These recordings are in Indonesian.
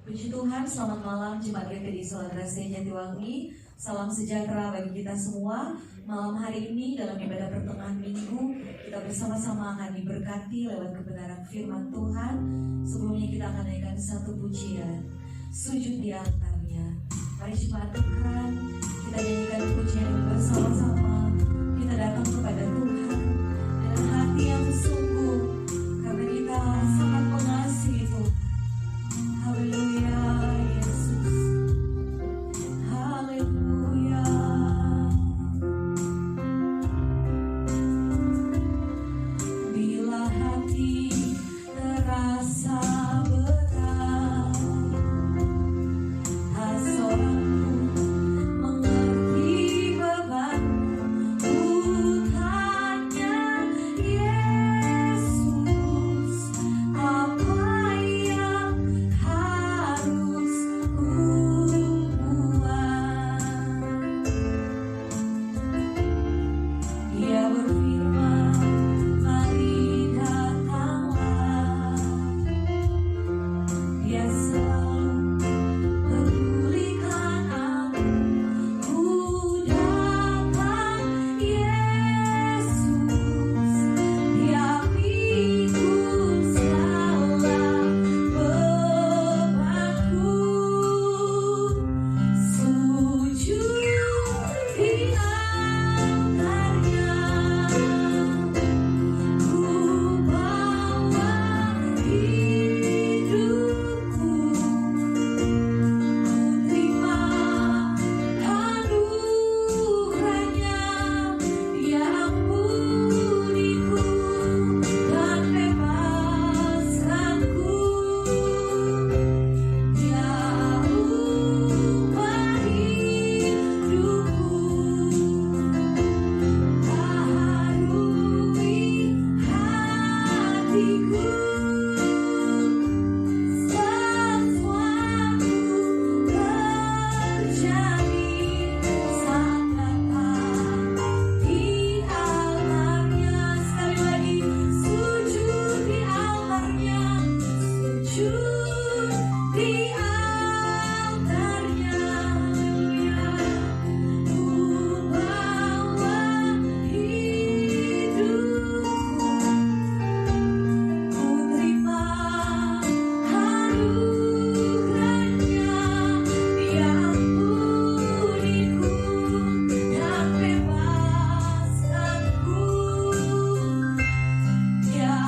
Puji Tuhan, selamat malam Jemaat GPI Saudara Jatiwangi. Salam sejahtera bagi kita semua. Malam hari ini dalam ibadah pertengahan minggu, kita bersama-sama akan diberkati lewat kebenaran firman Tuhan. Sebelumnya kita akan naikkan satu pujian, sujud di altarnya. Mari Jemaat Tuhan, kita nyanyikan pujian ini bersama-sama. Kita datang kepada Tuhan dengan hati yang sungguh, karena kita sangat mengasihi Tuhan. Haleluya Yesus, haleluya. Bila hati terasa berat, seorangku mengerti beban, ku tanya Yesus, apa yang harus ku buat? Dia berfirman, mari datanglah. Dia selalu pedulikan aku. Ku datang Yesus, Dia pikul segala bebanku. Sujud di altarnya, ku bawa hidupku, ku terima anugerahnya. Dia ampuniku dan bebaskanku. Dia ubah hidupku, baharui hatiku. Sesuatu terjadi saat datang di altarnya. Sekali lagi, sujud di altarnya, sujud di altarnya. Ku bawa hidupku, ku terima anugerahnya. Dia ampuniku dan bebaskanku. Dia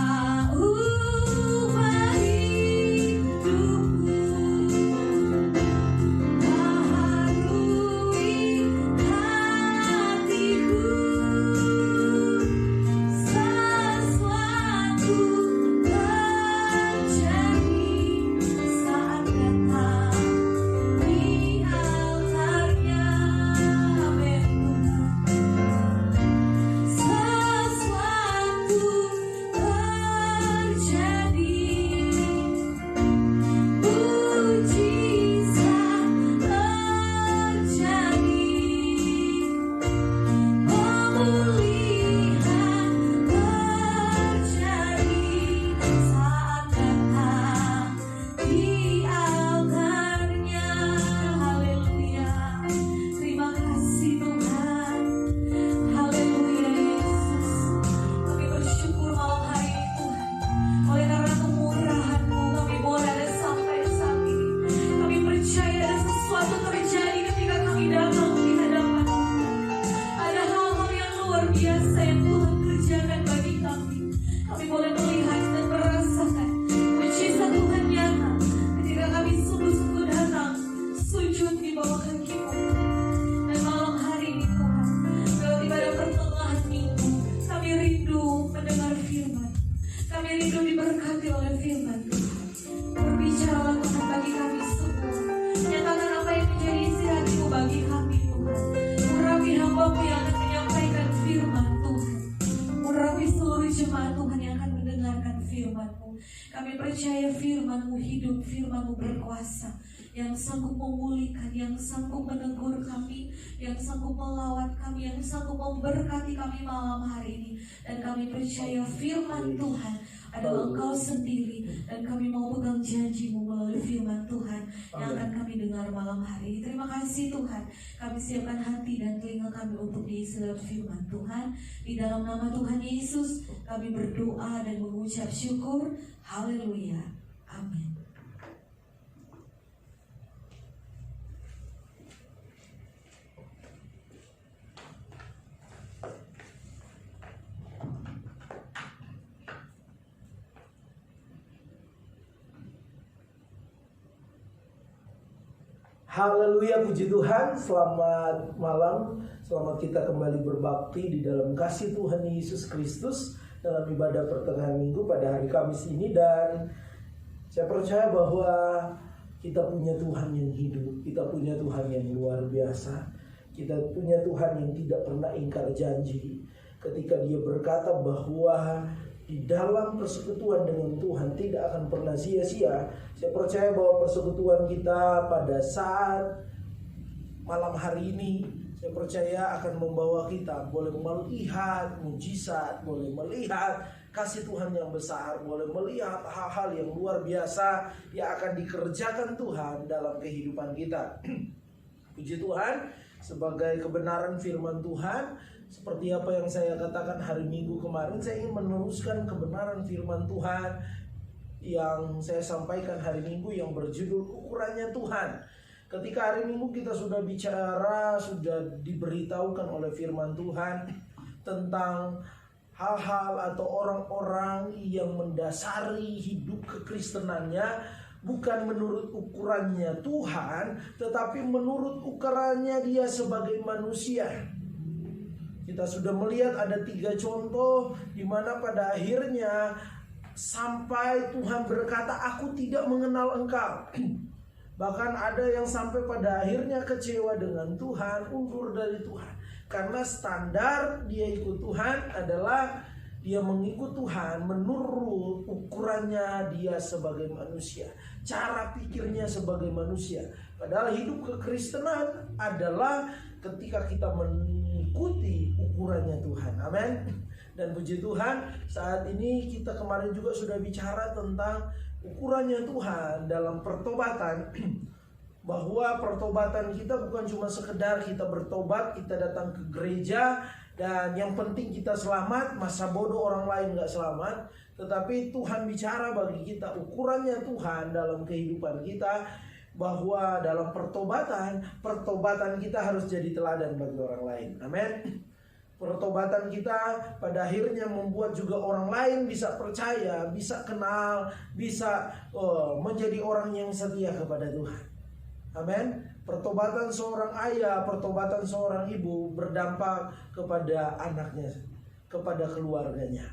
ubah hidupku, baharui hatiku. Sesuatu terjadi saat datang di altarnya. Amin Tuhan. Sesuatu terjadi, mujizat terjadi, pemulihan terjadi saat datang di altarnya. Haleluya. Terima kasih Tuhan. Haleluya Yesus. Kami bersyukur malam hari ini Tuhan. Oleh karena kemurahan-Mu kami boleh ada sampai saat ini. Kami percaya ada sesuatu terjadi ketika kami datang di hadapan-Mu. Ada hal-hal yang luar biasa yang Tuhan kerjakan bagi kami. Kami boleh melihat dan merasakan mujizat Tuhan nyata ketika kami sungguh-sungguh datang sujud di bawah kaki-Mu. Dan malam hari ini Tuhan, dalam ibadah pertengahan minggu, kami rindu mendengar firman. Kami rindu diberkati oleh firman Tuhan. Berbicaralah Tuhan bagi kami semua. Nyatakan apa yang menjadi isi hati-Mu bagi kami Tuhan. Urapi hamba-Mu yang akan menyampaikan firman Tuhan. Urapi seluruh jemaat Tuhan yang akan mendengarkan firman-Mu. Kami percaya firman-Mu hidup, firman-Mu berkuasa, yang sanggup memulihkan, yang sanggup menegur kami, yang sanggup melawat kami, yang sanggup memberkati kami malam hari ini. Dan kami percaya firman Tuhan adalah Engkau sendiri, dan kami mau pegang janji-Mu melalui firman Tuhan. mendengar malam hari. Terima kasih Tuhan, kami siapkan hati dan telinga kami untuk diisi lewat firman Tuhan. Di dalam nama Tuhan Yesus kami berdoa dan mengucap syukur. Haleluya. Amin. Haleluya, puji Tuhan. Selamat malam. Selamat kita kembali berbakti di dalam kasih Tuhan Yesus Kristus dalam ibadah pertengahan minggu pada hari Kamis ini. Dan saya percaya bahwa kita punya Tuhan yang hidup, kita punya Tuhan yang luar biasa, kita punya Tuhan yang tidak pernah ingkar janji. Ketika Dia berkata bahwa di dalam persekutuan dengan Tuhan tidak akan pernah sia-sia. Saya percaya bahwa persekutuan kita pada saat malam hari ini, saya percaya akan membawa kita boleh melihat mujizat, boleh melihat kasih Tuhan yang besar, boleh melihat hal-hal yang luar biasa yang akan dikerjakan Tuhan dalam kehidupan kita. Puji Tuhan, sebagai kebenaran firman Tuhan, seperti apa yang saya katakan hari Minggu kemarin, saya ingin meneruskan kebenaran firman Tuhan yang saya sampaikan hari Minggu yang berjudul ukurannya Tuhan. Ketika hari Minggu kita sudah bicara, sudah diberitahukan oleh firman Tuhan tentang hal-hal atau orang-orang yang mendasari hidup kekristenannya bukan menurut ukurannya Tuhan, tetapi menurut ukurannya dia sebagai manusia. Kita sudah melihat ada 3 contoh di mana pada akhirnya sampai Tuhan berkata, "Aku tidak mengenal engkau." Bahkan ada yang sampai pada akhirnya kecewa dengan Tuhan, undur dari Tuhan. Karena standar dia ikut Tuhan adalah dia mengikut Tuhan menurut ukurannya dia sebagai manusia, cara pikirnya sebagai manusia. Padahal hidup kekristenan adalah ketika kita mengikuti ukurannya Tuhan. Amin. Dan puji Tuhan, saat ini kita kemarin juga sudah bicara tentang ukurannya Tuhan dalam pertobatan. Bahwa pertobatan kita bukan cuma sekedar kita bertobat, kita datang ke gereja, dan yang penting kita selamat, masa bodoh orang lain gak selamat. Tetapi Tuhan bicara bagi kita ukurannya Tuhan dalam kehidupan kita, bahwa dalam pertobatan kita harus jadi teladan bagi orang lain. Amin. Pertobatan kita pada akhirnya membuat juga orang lain bisa percaya, bisa kenal, bisa menjadi orang yang setia kepada Tuhan. Amin. Pertobatan seorang ayah, pertobatan seorang ibu berdampak kepada anaknya, kepada keluarganya.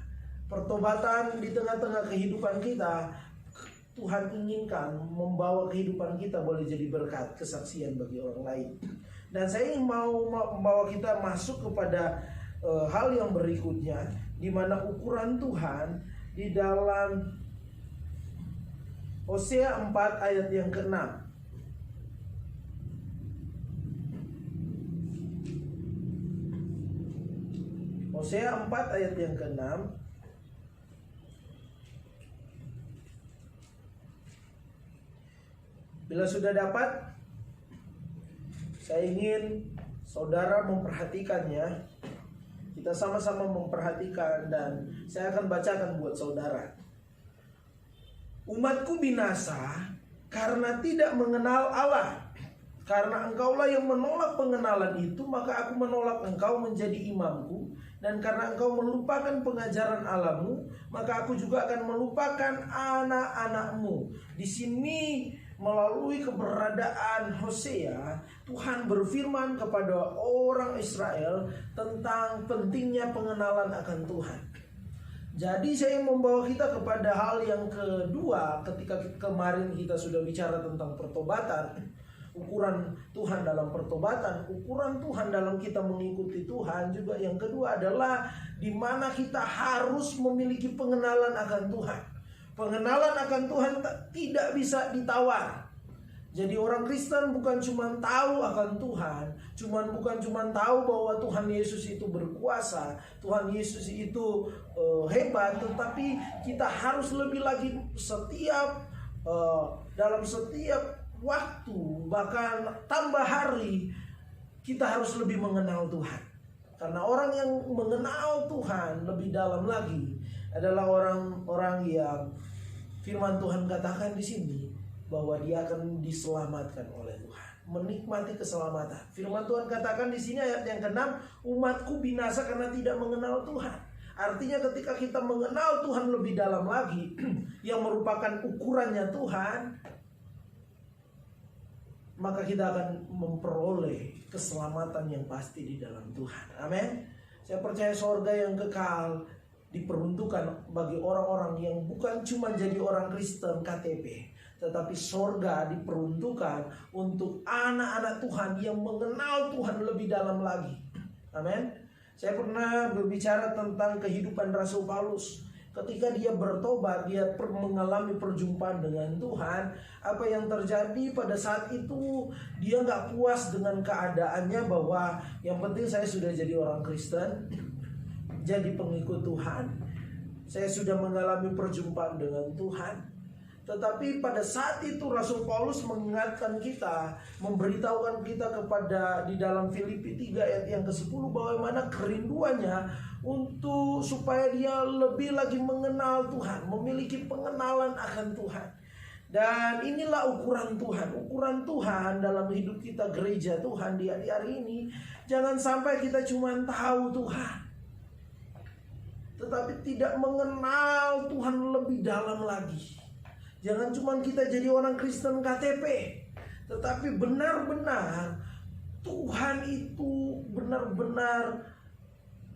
Pertobatan di tengah-tengah kehidupan kita, Tuhan inginkan membawa kehidupan kita boleh jadi berkat, kesaksian bagi orang lain. Dan saya ingin mau membawa kita masuk kepada hal yang berikutnya, di mana ukuran Tuhan di dalam Hosea 4 ayat yang ke-6. Hosea 4 ayat yang ke-6. Bila sudah dapat, saya ingin saudara memperhatikannya. Kita sama-sama memperhatikan dan saya akan bacakan buat saudara. "Umatku binasa karena tidak mengenal Allah. Karena engkaulah yang menolak pengenalan itu, maka aku menolak engkau menjadi imamku. Dan karena engkau melupakan pengajaran Allahmu, maka aku juga akan melupakan anak-anakmu." Di sini melalui keberadaan Hosea, Tuhan berfirman kepada orang Israel tentang pentingnya pengenalan akan Tuhan. Jadi saya membawa kita kepada hal yang kedua. Ketika kemarin kita sudah bicara tentang pertobatan, ukuran Tuhan dalam pertobatan, ukuran Tuhan dalam kita mengikuti Tuhan, juga yang kedua adalah di mana kita harus memiliki pengenalan akan Tuhan. Pengenalan akan Tuhan tidak bisa ditawar. Jadi orang Kristen bukan cuma tahu akan Tuhan, bukan cuma tahu bahwa Tuhan Yesus itu berkuasa, Tuhan Yesus itu hebat, tetapi kita harus lebih lagi dalam setiap waktu, bahkan tambah hari, kita harus lebih mengenal Tuhan. Karena orang yang mengenal Tuhan lebih dalam lagi adalah orang-orang yang firman Tuhan katakan di sini bahwa dia akan diselamatkan oleh Tuhan, menikmati keselamatan. Firman Tuhan katakan di sini ayat yang ke-6, umatku binasa karena tidak mengenal Tuhan. Artinya ketika kita mengenal Tuhan lebih dalam lagi, yang merupakan ukurannya Tuhan, maka kita akan memperoleh keselamatan yang pasti di dalam Tuhan. Amin. Saya percaya sorga yang kekal diperuntukkan bagi orang-orang yang bukan cuma jadi orang Kristen KTP, tetapi sorga diperuntukkan untuk anak-anak Tuhan yang mengenal Tuhan lebih dalam lagi. Amin. Saya pernah berbicara tentang kehidupan Rasul Paulus. Ketika dia bertobat, dia mengalami perjumpaan dengan Tuhan. Apa yang terjadi pada saat itu, dia gak puas dengan keadaannya bahwa yang penting saya sudah jadi orang Kristen, jadi pengikut Tuhan, saya sudah mengalami perjumpaan dengan Tuhan. Tetapi pada saat itu Rasul Paulus mengingatkan kita, memberitahukan kita kepada di dalam Filipi 3 ayat yang ke-10 bagaimana kerinduannya untuk supaya dia lebih lagi mengenal Tuhan, memiliki pengenalan akan Tuhan. Dan inilah ukuran Tuhan. Ukuran Tuhan dalam hidup kita gereja Tuhan di hari ini, jangan sampai kita cuma tahu Tuhan, tetapi tidak mengenal Tuhan lebih dalam lagi. Jangan cuma kita jadi orang Kristen KTP, tetapi benar-benar Tuhan itu benar-benar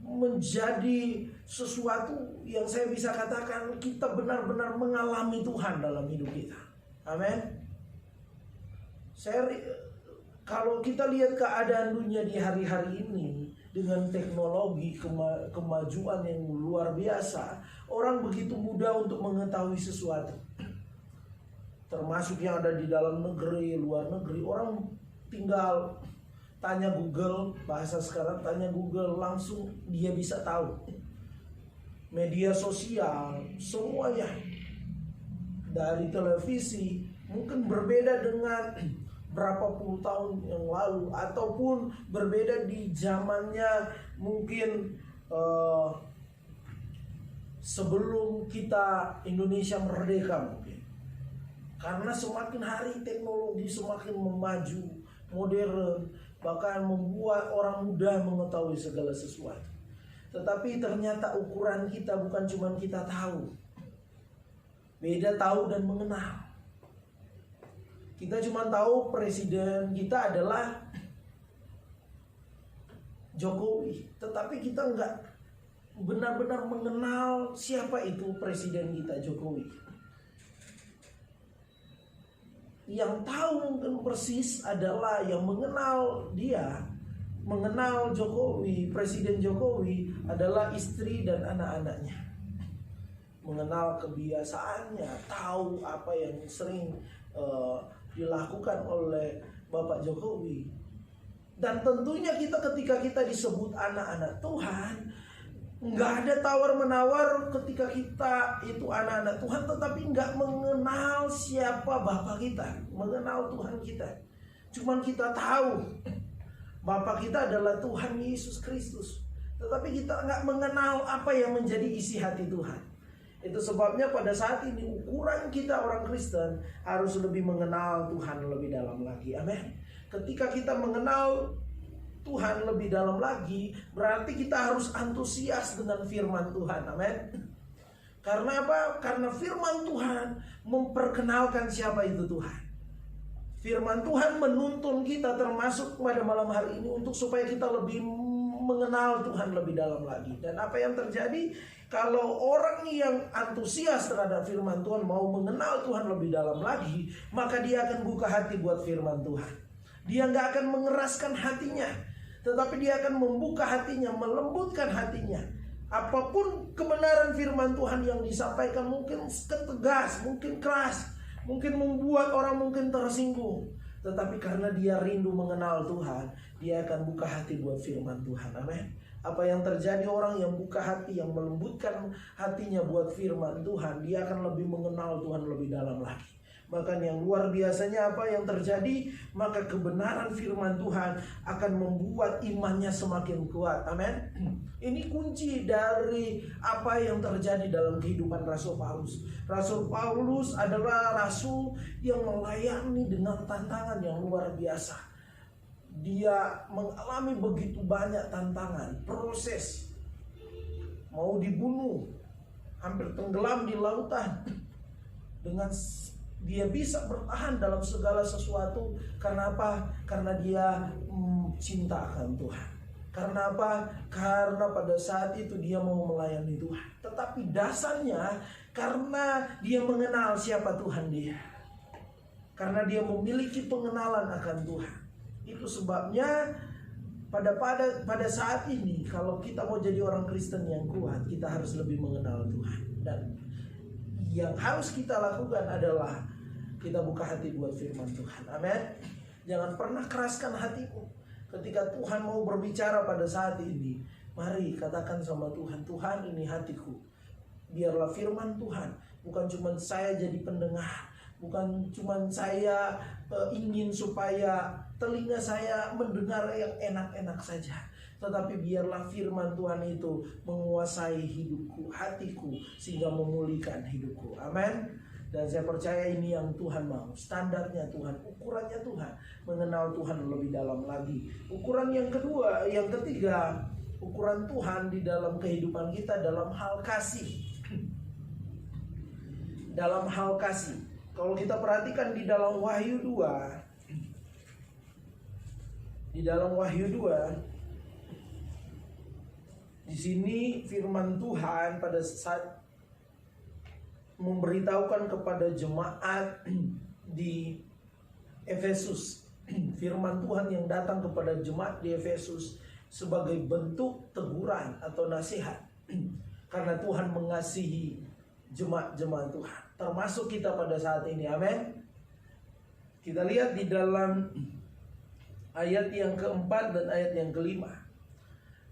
menjadi sesuatu yang saya bisa katakan kita benar-benar mengalami Tuhan dalam hidup kita. Amin. Kalau kita lihat keadaan dunia di hari-hari ini dengan teknologi kemajuan yang luar biasa, orang begitu mudah untuk mengetahui sesuatu. Termasuk yang ada di dalam negeri, luar negeri. Orang tinggal tanya Google, bahasa sekarang tanya Google, langsung dia bisa tahu. Media sosial, semuanya. Dari televisi, mungkin berbeda dengan berapa puluh tahun yang lalu, ataupun berbeda di zamannya mungkin sebelum kita Indonesia merdeka mungkin. Karena semakin hari teknologi semakin memaju, modern, bahkan membuat orang mudah mengetahui segala sesuatu. Tetapi ternyata ukuran kita bukan cuma kita tahu. Beda tahu dan mengenal. Kita cuma tahu presiden kita adalah Jokowi, tetapi kita enggak benar-benar mengenal siapa itu presiden kita Jokowi. Yang tahu mungkin persis adalah yang mengenal dia, mengenal Jokowi, Presiden Jokowi adalah istri dan anak-anaknya. Mengenal kebiasaannya, tahu apa yang sering dilakukan oleh Bapak Jokowi. Dan tentunya ketika kita disebut anak-anak Tuhan, nggak ada tawar-menawar ketika kita itu anak-anak Tuhan, tetapi nggak mengenal siapa Bapa kita, mengenal Tuhan kita. Cuman kita tahu Bapa kita adalah Tuhan Yesus Kristus, tetapi kita nggak mengenal apa yang menjadi isi hati Tuhan. Itu sebabnya pada saat ini ukuran kita orang Kristen harus lebih mengenal Tuhan lebih dalam lagi. Amin. Ketika kita mengenal Tuhan lebih dalam lagi, berarti kita harus antusias dengan firman Tuhan. Amin. Karena apa? Karena firman Tuhan memperkenalkan siapa itu Tuhan. Firman Tuhan menuntun kita termasuk pada malam hari ini untuk supaya kita lebih mengenal Tuhan lebih dalam lagi. Dan apa yang terjadi kalau orang yang antusias terhadap firman Tuhan mau mengenal Tuhan lebih dalam lagi, maka dia akan buka hati buat firman Tuhan. Dia nggak akan mengeraskan hatinya, tetapi dia akan membuka hatinya, melembutkan hatinya. Apapun kebenaran firman Tuhan yang disampaikan mungkin tegas, mungkin keras, mungkin membuat orang mungkin tersinggung, tetapi karena dia rindu mengenal Tuhan, dia akan buka hati buat firman Tuhan. Amin. Apa yang terjadi, orang yang buka hati, yang melembutkan hatinya buat firman Tuhan, dia akan lebih mengenal Tuhan lebih dalam lagi. Bahkan yang luar biasanya apa yang terjadi? Maka kebenaran firman Tuhan akan membuat imannya semakin kuat. Amin. Ini kunci dari apa yang terjadi dalam kehidupan Rasul Paulus. Rasul Paulus adalah rasul yang melayani dengan tantangan yang luar biasa. Dia mengalami begitu banyak tantangan, proses. Mau dibunuh, hampir tenggelam di lautan. Dengan dia bisa bertahan dalam segala sesuatu. Karena apa? Karena dia cinta akan Tuhan. Karena apa? Karena pada saat itu dia mau melayani Tuhan. Tetapi dasarnya karena dia mengenal siapa Tuhan dia. Karena dia memiliki pengenalan akan Tuhan. Itu sebabnya pada saat ini kalau kita mau jadi orang Kristen yang kuat, kita harus lebih mengenal Tuhan. Dan yang harus kita lakukan adalah kita buka hati buat firman Tuhan. Amin. Jangan pernah keraskan hatimu. Ketika Tuhan mau berbicara pada saat ini, mari katakan sama Tuhan, Tuhan ini hatiku. Biarlah firman Tuhan, bukan cuma saya jadi pendengar, bukan cuma saya ingin supaya telinga saya mendengar yang enak-enak saja, tetapi biarlah firman Tuhan itu menguasai hidupku, hatiku, sehingga memulihkan hidupku. Amin. Dan saya percaya ini yang Tuhan mau. Standarnya Tuhan, ukurannya Tuhan, mengenal Tuhan lebih dalam lagi. Ukuran yang kedua, yang ketiga, ukuran Tuhan di dalam kehidupan kita dalam hal kasih. Dalam hal kasih. Kalau kita perhatikan di dalam Wahyu 2, di dalam Wahyu 2, di sini firman Tuhan pada saat memberitahukan kepada jemaat di Efesus. Firman Tuhan yang datang kepada jemaat di Efesus sebagai bentuk teguran atau nasihat. Karena Tuhan mengasihi jemaat-jemaat Tuhan, termasuk kita pada saat ini. Amin. Kita lihat di dalam ayat yang keempat dan ayat yang kelima.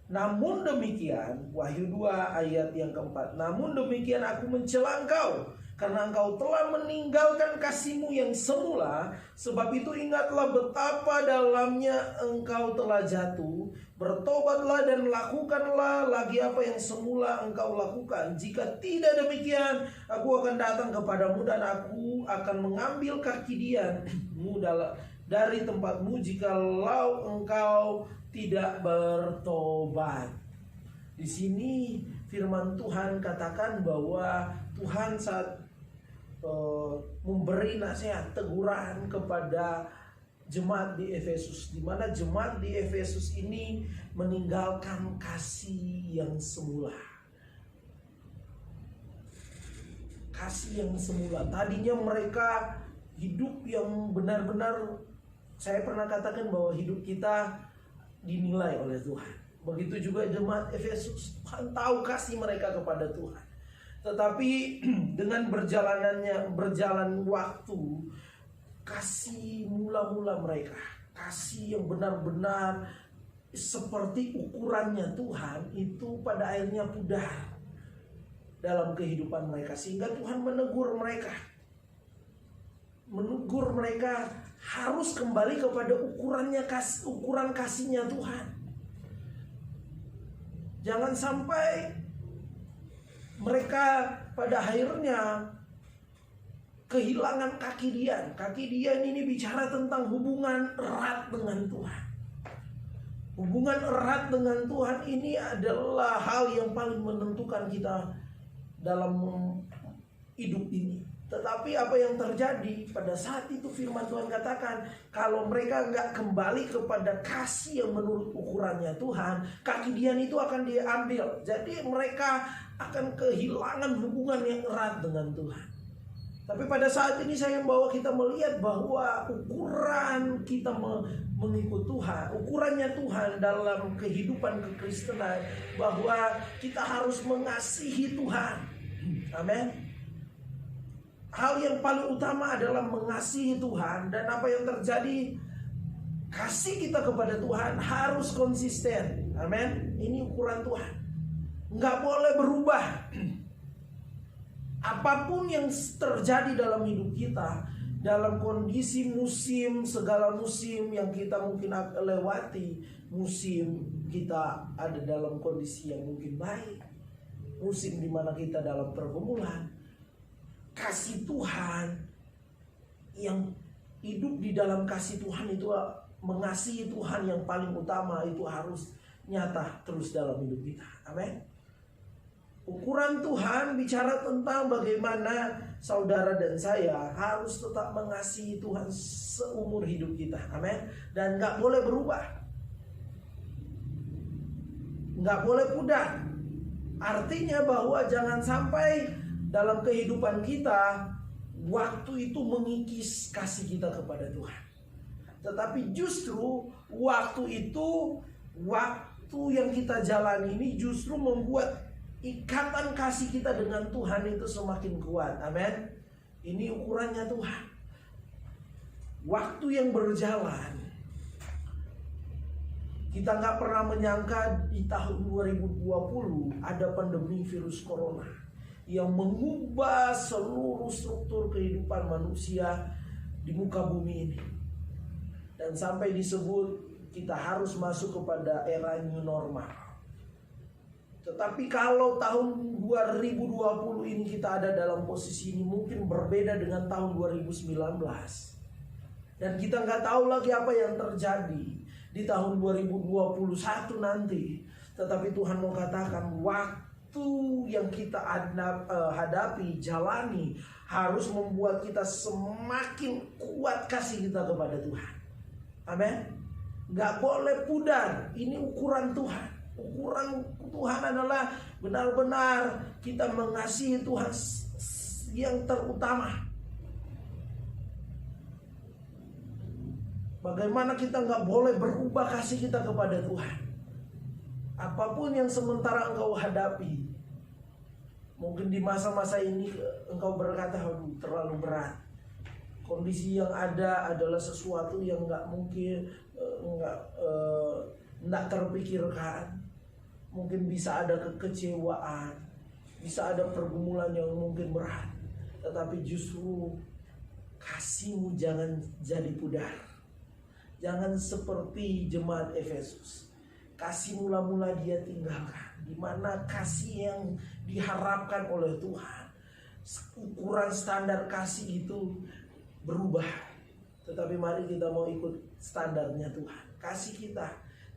Namun demikian, Wahyu 2 ayat yang keempat. Namun demikian aku mencela engkau, karena engkau telah meninggalkan kasihmu yang semula. Sebab itu ingatlah betapa dalamnya engkau telah jatuh. Bertobatlah dan lakukanlah lagi apa yang semula engkau lakukan. Jika tidak demikian, aku akan datang kepadamu dan aku akan mengambil kaki dianmu dari tempatmu jikalau engkau tidak bertobat. Di sini firman Tuhan katakan bahwa Tuhan saat memberi nasihat, teguran kepada jemaat di Efesus, di mana jemaat di Efesus ini meninggalkan kasih yang semula. Kasih yang semula. Tadinya mereka hidup yang benar-benar, saya pernah katakan bahwa hidup kita dinilai oleh Tuhan. Begitu juga jemaat Efesus, Tuhan tahu kasih mereka kepada Tuhan. Tetapi dengan berjalan waktu, kasih mula-mula mereka, kasih yang benar-benar seperti ukurannya Tuhan, itu pada akhirnya pudar dalam kehidupan mereka. Sehingga Tuhan menegur mereka. Menegur mereka harus kembali kepada ukuran kasihnya Tuhan. Jangan sampai mereka pada akhirnya kehilangan kaki dian. Kaki dian ini bicara tentang hubungan erat dengan Tuhan. Hubungan erat dengan Tuhan ini adalah hal yang paling menentukan kita dalam hidup ini. Tetapi apa yang terjadi pada saat itu firman Tuhan katakan, kalau mereka nggak kembali kepada kasih yang menurut ukurannya Tuhan, kaki dian itu akan diambil. Jadi mereka akan kehilangan hubungan yang erat dengan Tuhan. Tapi pada saat ini saya membawa kita melihat bahwa ukuran kita mengikut Tuhan, ukurannya Tuhan dalam kehidupan kekristenan, bahwa kita harus mengasihi Tuhan. Amin. Hal yang paling utama adalah mengasihi Tuhan. Dan apa yang terjadi, kasih kita kepada Tuhan harus konsisten. Amin. Ini ukuran Tuhan, nggak boleh berubah. Apapun yang terjadi dalam hidup kita, dalam kondisi musim, segala musim yang kita mungkin lewati, musim kita ada dalam kondisi yang mungkin baik, musim dimana kita dalam pergumulan, kasih Tuhan, yang hidup di dalam kasih Tuhan itu, mengasihi Tuhan yang paling utama itu harus nyata terus dalam hidup kita. Amin. Ukuran Tuhan bicara tentang bagaimana saudara dan saya harus tetap mengasihi Tuhan seumur hidup kita. Amin. Dan gak boleh berubah, gak boleh pudar. Artinya bahwa jangan sampai dalam kehidupan kita waktu itu mengikis kasih kita kepada Tuhan. Tetapi justru waktu itu, waktu yang kita jalani ini justru membuat ikatan kasih kita dengan Tuhan itu semakin kuat. Amin. Ini ukurannya Tuhan. Waktu yang berjalan, kita gak pernah menyangka di tahun 2020 ada pandemi virus corona yang mengubah seluruh struktur kehidupan manusia di muka bumi ini. Dan sampai disebut kita harus masuk kepada era new normal. Tetapi kalau tahun 2020 ini kita ada dalam posisi ini, mungkin berbeda dengan tahun 2019. Dan kita nggak tahu lagi apa yang terjadi di tahun 2021 nanti. Tetapi Tuhan mau katakan waktu yang kita hadapi, jalani, harus membuat kita semakin kuat kasih kita kepada Tuhan. Amin. Nggak boleh pudar. Ini ukuran Tuhan. Ukuran Tuhan adalah benar-benar kita mengasihi Tuhan yang terutama. Bagaimana kita nggak boleh berubah kasih kita kepada Tuhan. Apapun yang sementara engkau hadapi, mungkin di masa-masa ini engkau berkata, aduh terlalu berat. Kondisi yang ada adalah sesuatu yang nggak mungkin, nggak terpikirkan. Mungkin bisa ada kekecewaan, bisa ada pergumulan yang mungkin berat. Tetapi justru kasihmu jangan jadi pudar. Jangan seperti jemaat Efesus. Kasih mula-mula dia tinggalkan. Di mana kasih yang diharapkan oleh Tuhan, ukuran standar kasih itu berubah. Tetapi mari kita mau ikut standarnya Tuhan. Kasih kita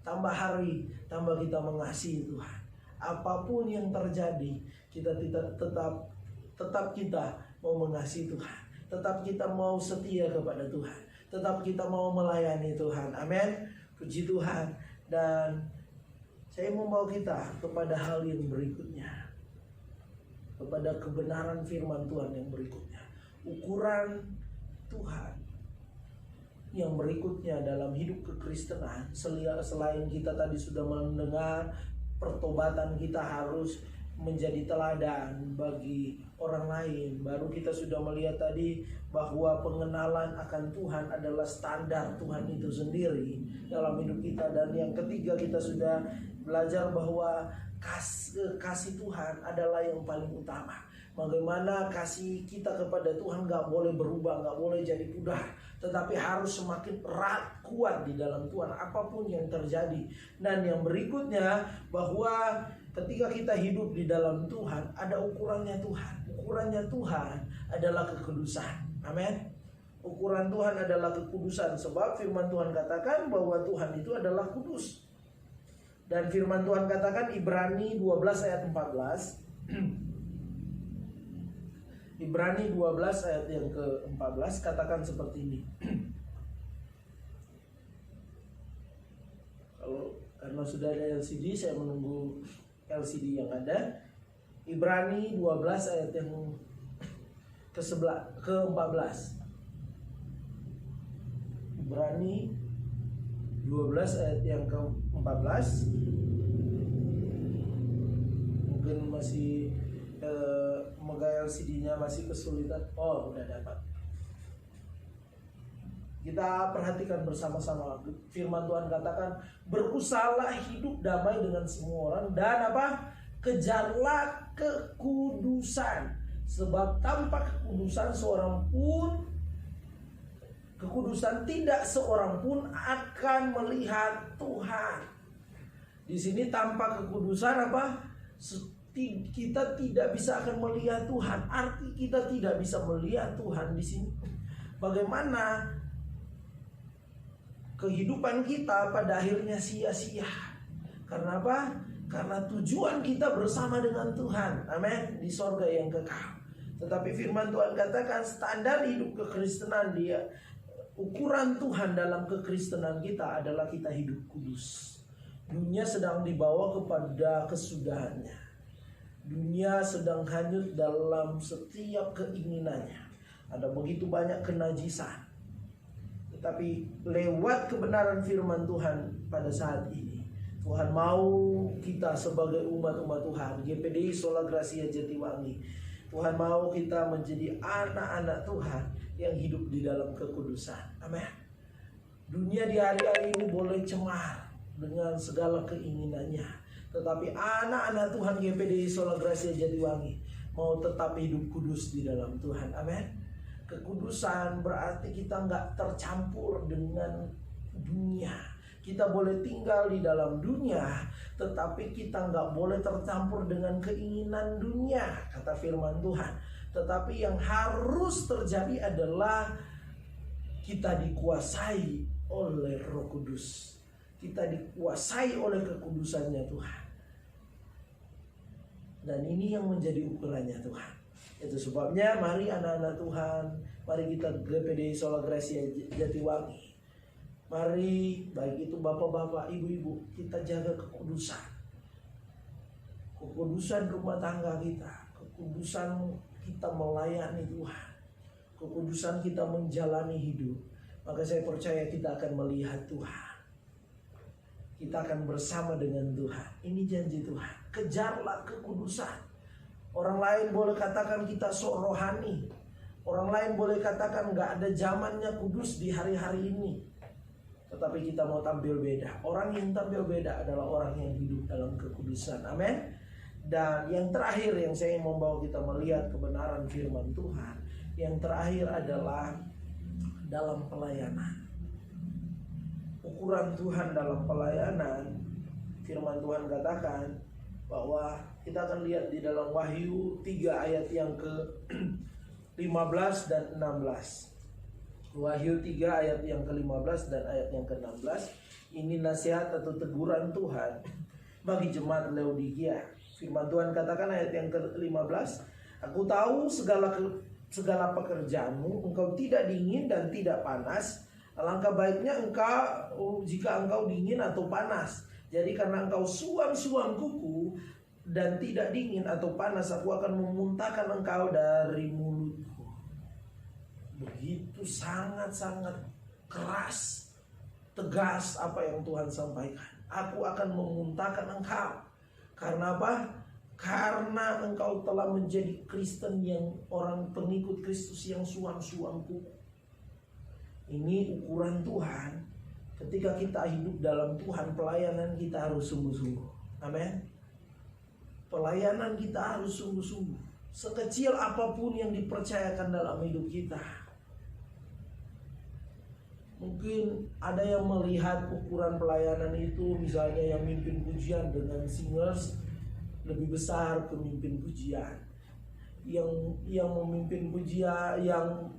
tambah hari, tambah kita mengasihi Tuhan. Apapun yang terjadi, kita tetap kita mau mengasihi Tuhan. Tetap kita mau setia kepada Tuhan. Tetap kita mau melayani Tuhan. Amin. Puji Tuhan. Dan saya mau bawa kita kepada hal yang berikutnya. Kepada kebenaran firman Tuhan yang berikutnya. Ukuran Tuhan yang berikutnya dalam hidup kekristenan, selain kita tadi sudah mendengar pertobatan kita harus menjadi teladan bagi orang lain, baru kita sudah melihat tadi bahwa pengenalan akan Tuhan adalah standar Tuhan itu sendiri dalam hidup kita. Dan yang ketiga, kita sudah belajar bahwa kasih Tuhan adalah yang paling utama. Bagaimana kasih kita kepada Tuhan gak boleh berubah, gak boleh jadi pudar, tetapi harus semakin erat, kuat di dalam Tuhan apapun yang terjadi. Dan yang berikutnya, bahwa ketika kita hidup di dalam Tuhan, ada ukurannya Tuhan. Ukurannya Tuhan adalah kekudusan. Amin. Ukuran Tuhan adalah kekudusan. Sebab firman Tuhan katakan bahwa Tuhan itu adalah kudus. Dan firman Tuhan katakan Ibrani 12 ayat 14. Ibrani 12 ayat yang ke-14 katakan seperti ini. Karena sudah ada LCD, saya menunggu LCD yang ada. Ibrani 12 ayat yang ke-14. Ibrani 12 ayat yang ke-14. Mungkin masih megang LCD-nya masih kesulitan. Oh, udah dapat. Kita perhatikan bersama-sama. Firman Tuhan katakan, berusahalah hidup damai dengan semua orang dan apa? Kejarlah kekudusan. Sebab tanpa kekudusan seorang pun kekudusan tidak seorang pun akan melihat Tuhan. Di sini tanpa kekudusan apa? Kita tidak bisa akan melihat Tuhan. Arti kita tidak bisa melihat Tuhan di sini. Bagaimana kehidupan kita pada akhirnya sia-sia. Karena apa? Karena tujuan kita bersama dengan Tuhan. Amin. Di sorga yang kekal. Tetapi firman Tuhan katakan standar hidup kekristenan dia, ukuran Tuhan dalam kekristenan kita adalah kita hidup kudus. Dunia sedang dibawa kepada kesudahannya. Dunia sedang hanyut dalam setiap keinginannya. Ada begitu banyak kenajisan. Tetapi lewat kebenaran firman Tuhan pada saat ini, Tuhan mau kita sebagai umat-umat Tuhan, GPDI Sola Gracia Jatiwangi, Tuhan mau kita menjadi anak-anak Tuhan yang hidup di dalam kekudusan. Amin. Dunia di hari-hari ini boleh cemar dengan segala keinginannya, tetapi anak-anak Tuhan GPDI Sola Gracia Jatiwangi mau tetap hidup kudus di dalam Tuhan. Amin. Kekudusan berarti kita nggak tercampur dengan dunia. Kita boleh tinggal di dalam dunia, tetapi kita nggak boleh tercampur dengan keinginan dunia, kata firman Tuhan. Tetapi yang harus terjadi adalah kita dikuasai oleh Roh Kudus. Kita dikuasai oleh kekudusannya Tuhan. Dan ini yang menjadi ukurannya Tuhan. Itu sebabnya mari anak-anak Tuhan, mari kita GPDI Sola Gracia Jatiwangi, mari baik itu bapak-bapak, ibu-ibu, kita jaga kekudusan. Kekudusan rumah tangga kita, kekudusan kita melayani Tuhan, kekudusan kita menjalani hidup. Maka saya percaya kita akan melihat Tuhan. Kita akan bersama dengan Tuhan. Ini janji Tuhan. Kejarlah kekudusan. Orang lain boleh katakan kita sok rohani. Orang lain boleh katakan gak ada zamannya kudus di hari-hari ini. Tetapi kita mau tampil beda. Orang yang tampil beda adalah orang yang hidup dalam kekudusan. Amin. Dan yang terakhir yang saya mau membawa kita melihat kebenaran firman Tuhan, yang terakhir adalah dalam pelayanan. Ukuran Tuhan dalam pelayanan, firman Tuhan katakan bahwa kita akan lihat di dalam Wahyu 3 ayat yang ke-15 dan 16. Wahyu 3 ayat yang ke-15 dan ayat yang ke-16. Ini nasihat atau teguran Tuhan bagi jemaat Laodikia. Firman Tuhan katakan ayat yang ke-15, aku tahu segala pekerjaanmu, engkau tidak dingin dan tidak panas. Alangkah baiknya engkau jika engkau dingin atau panas. Jadi karena engkau suam-suam kuku dan tidak dingin atau panas, aku akan memuntahkan engkau dari mulutku. Begitu sangat-sangat keras, tegas apa yang Tuhan sampaikan. Aku akan memuntahkan engkau. Karena apa? Karena engkau telah menjadi Kristen yang orang pengikut Kristus yang suam-suam kuku. Ini ukuran Tuhan. Ketika kita hidup dalam Tuhan, pelayanan kita harus sungguh-sungguh. Amin. Pelayanan kita harus sungguh-sungguh. Sekecil apapun yang dipercayakan dalam hidup kita. Mungkin ada yang melihat ukuran pelayanan itu, misalnya yang mimpin pujian dengan singers lebih besar pemimpin pujian. Yang memimpin pujian, yang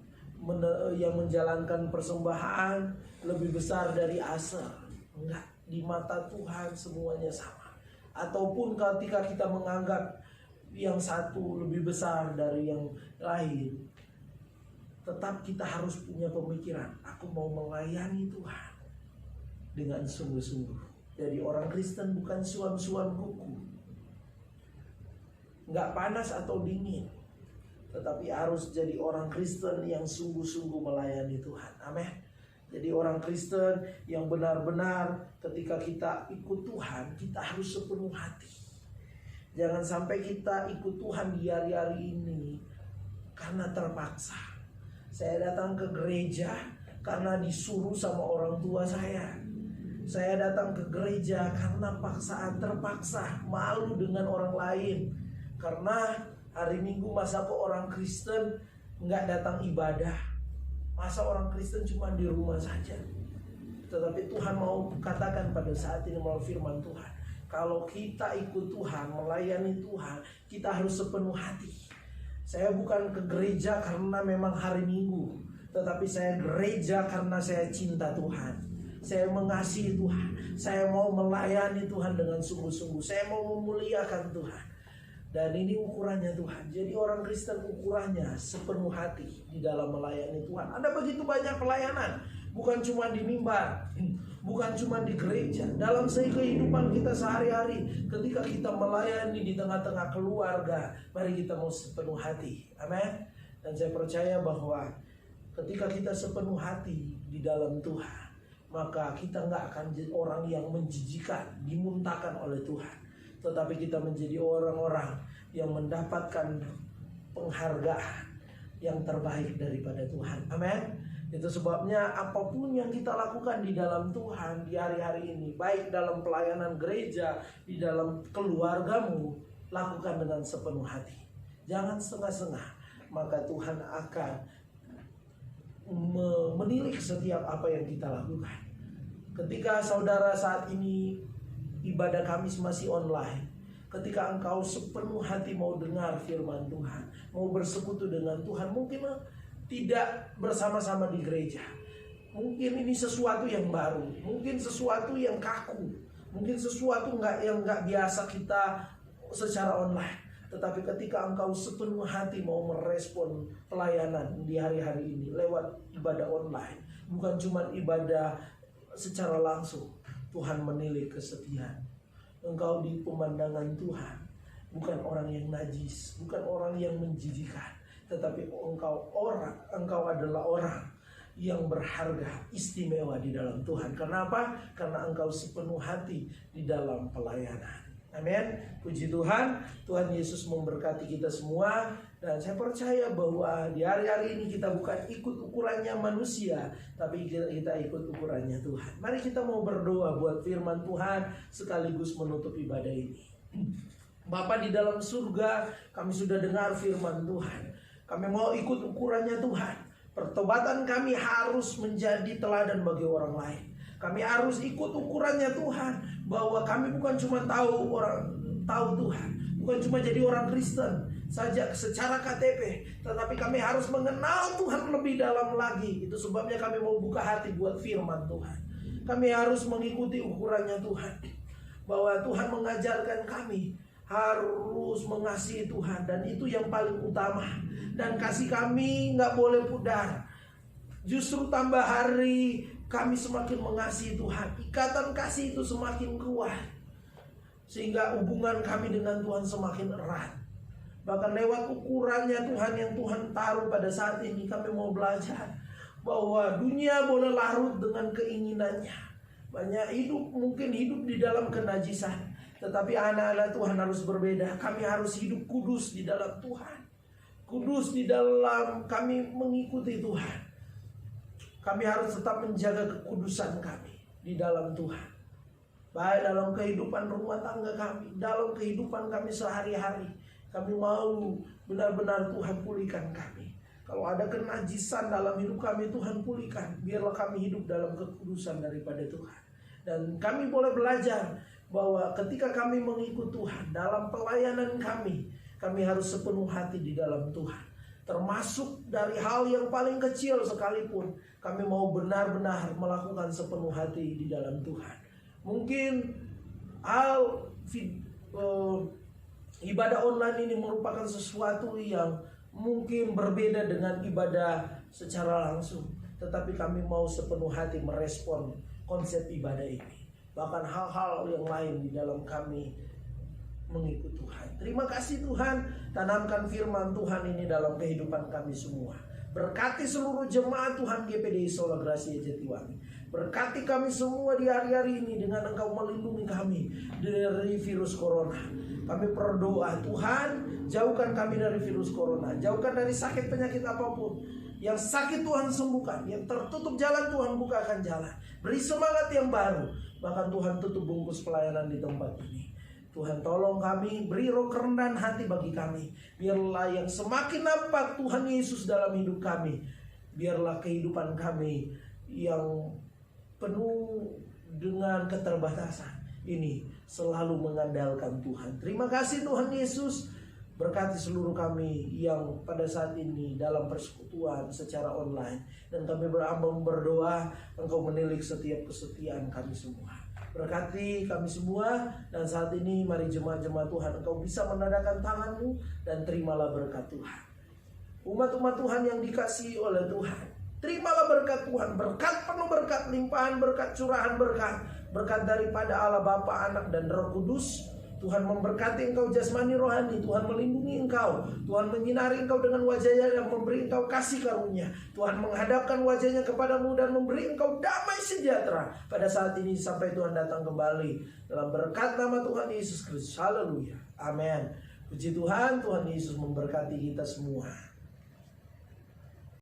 menjalankan persembahan lebih besar dari Aser. Enggak, di mata Tuhan semuanya sama. Ataupun ketika kita menganggap yang satu lebih besar dari yang lain, tetap kita harus punya pemikiran, aku mau melayani Tuhan dengan sungguh-sungguh. Jadi orang Kristen bukan suam-suam kuku, enggak panas atau dingin, tetapi harus jadi orang Kristen yang sungguh-sungguh melayani Tuhan. Amin. Jadi orang Kristen yang benar-benar ketika kita ikut Tuhan, kita harus sepenuh hati. Jangan sampai kita ikut Tuhan di hari-hari ini karena terpaksa. Saya datang ke gereja karena disuruh sama orang tua saya. Saya datang ke gereja karena paksaan, terpaksa, malu dengan orang lain. Karena hari Minggu masa kok orang Kristen nggak datang ibadah. Masa orang Kristen cuma di rumah saja? Tetapi Tuhan mau katakan pada saat ini melalui firman Tuhan, kalau kita ikut Tuhan, melayani Tuhan, kita harus sepenuh hati. Saya bukan ke gereja karena memang hari Minggu, tetapi saya gereja karena saya cinta Tuhan. Saya mengasihi Tuhan. Saya mau melayani Tuhan dengan sungguh-sungguh. Saya mau memuliakan Tuhan. Dan ini ukurannya Tuhan. Jadi orang Kristen ukurannya sepenuh hati di dalam melayani Tuhan. Ada begitu banyak pelayanan. Bukan cuma di mimbar, bukan cuma di gereja. Dalam kehidupan kita sehari-hari, ketika kita melayani di tengah-tengah keluarga, mari kita mau sepenuh hati. Amin. Dan saya percaya bahwa ketika kita sepenuh hati di dalam Tuhan, maka kita nggak akan jadi orang yang menjijikan, dimuntahkan oleh Tuhan. Tetapi kita menjadi orang-orang yang mendapatkan penghargaan yang terbaik daripada Tuhan. Amin. Itu sebabnya apapun yang kita lakukan di dalam Tuhan di hari-hari ini, baik dalam pelayanan gereja, di dalam keluargamu, lakukan dengan sepenuh hati. Jangan setengah-setengah, maka Tuhan akan menilik setiap apa yang kita lakukan. Ketika saudara saat ini ibadah Kamis masih online, ketika engkau sepenuh hati mau dengar firman Tuhan, mau bersekutu dengan Tuhan, mungkin tidak bersama-sama di gereja, mungkin ini sesuatu yang baru, mungkin sesuatu yang kaku, mungkin sesuatu yang nggak biasa kita secara online. Tetapi ketika engkau sepenuh hati mau merespon pelayanan di hari-hari ini lewat ibadah online, bukan cuma ibadah secara langsung, Tuhan menilai kesetiaan engkau di pemandangan Tuhan. Bukan orang yang najis, bukan orang yang menjijikan, tetapi engkau adalah orang yang berharga, istimewa di dalam Tuhan. Kenapa? Karena engkau sepenuh hati di dalam pelayanan. Amin. Puji Tuhan. Tuhan Yesus memberkati kita semua. Dan saya percaya bahwa di hari-hari ini kita bukan ikut ukurannya manusia, tapi kita ikut ukurannya Tuhan. Mari kita mau berdoa buat firman Tuhan sekaligus menutup ibadah ini. Bapa di dalam surga, kami sudah dengar firman Tuhan. Kami mau ikut ukurannya Tuhan. Pertobatan kami harus menjadi teladan bagi orang lain. Kami harus ikut ukurannya Tuhan, bahwa kami bukan cuma tahu Tuhan, bukan cuma jadi orang Kristen saja secara KTP, tetapi kami harus mengenal Tuhan lebih dalam lagi. Itu sebabnya kami mau buka hati buat firman Tuhan. Kami harus mengikuti ukurannya Tuhan, bahwa Tuhan mengajarkan kami harus mengasihi Tuhan, dan itu yang paling utama. Dan kasih kami nggak boleh pudar. Justru tambah hari kami semakin mengasihi Tuhan, ikatan kasih itu semakin kuat, sehingga hubungan kami dengan Tuhan semakin erat. Bahkan lewat ukurannya Tuhan yang Tuhan taruh pada saat ini, kami mau belajar bahwa dunia boleh larut dengan keinginannya. Banyak mungkin hidup di dalam kenajisan, tetapi anak-anak Tuhan harus berbeda. Kami harus hidup kudus di dalam Tuhan, kudus di dalam kami mengikuti Tuhan. Kami harus tetap menjaga kekudusan kami di dalam Tuhan, baik dalam kehidupan rumah tangga kami, dalam kehidupan kami sehari-hari. Kami mau benar-benar Tuhan pulihkan kami. Kalau ada kenajisan dalam hidup kami, Tuhan pulihkan. Biarlah kami hidup dalam kekudusan daripada Tuhan. Dan kami boleh belajar bahwa ketika kami mengikut Tuhan dalam pelayanan kami harus sepenuh hati di dalam Tuhan. Termasuk dari hal yang paling kecil sekalipun, kami mau benar-benar melakukan sepenuh hati di dalam Tuhan. Mungkin ibadah online ini merupakan sesuatu yang mungkin berbeda dengan ibadah secara langsung, tetapi kami mau sepenuh hati merespon konsep ibadah ini. Bahkan hal-hal yang lain di dalam kami mengikut Tuhan. Terima kasih Tuhan, tanamkan firman Tuhan ini dalam kehidupan kami semua. Berkati seluruh jemaat Tuhan GPDI Sola Gracia Jatiwangi. Berkati kami semua di hari-hari ini dengan Engkau melindungi kami dari virus corona. Kami berdoa, Tuhan, jauhkan kami dari virus corona, jauhkan dari sakit penyakit apapun. Yang sakit Tuhan sembuhkan, yang tertutup jalan Tuhan bukakan jalan. Beri semangat yang baru. Bahkan Tuhan tutup bungkus pelayanan di tempat ini. Tuhan tolong kami, beri roh kerendahan hati bagi kami. Biarlah yang semakin nampak Tuhan Yesus dalam hidup kami, Biarlah kehidupan kami yang penuh dengan keterbatasan ini selalu mengandalkan Tuhan. Terima kasih Tuhan Yesus. Berkati seluruh kami yang pada saat ini dalam persekutuan secara online. Dan kami berdoa Engkau menilik setiap kesetiaan kami semua. Berkati kami semua. Dan saat ini mari jemaat-jemaat Tuhan, Engkau bisa menadakan tangan-Mu dan terimalah berkat Tuhan. Umat-umat Tuhan yang dikasihi oleh Tuhan, terimalah berkat Tuhan. Berkat penuh berkat, limpahan berkat, curahan berkat. Berkat daripada Allah Bapa, Anak dan Roh Kudus. Tuhan memberkati engkau jasmani rohani. Tuhan melindungi engkau. Tuhan menyinari engkau dengan wajahnya dan memberi engkau kasih karunia. Tuhan menghadapkan wajahnya kepadamu dan memberi engkau damai sejahtera pada saat ini sampai Tuhan datang kembali. Dalam berkat nama Tuhan Yesus Kristus. Haleluya. Amin. Puji Tuhan, Tuhan Yesus memberkati kita semua.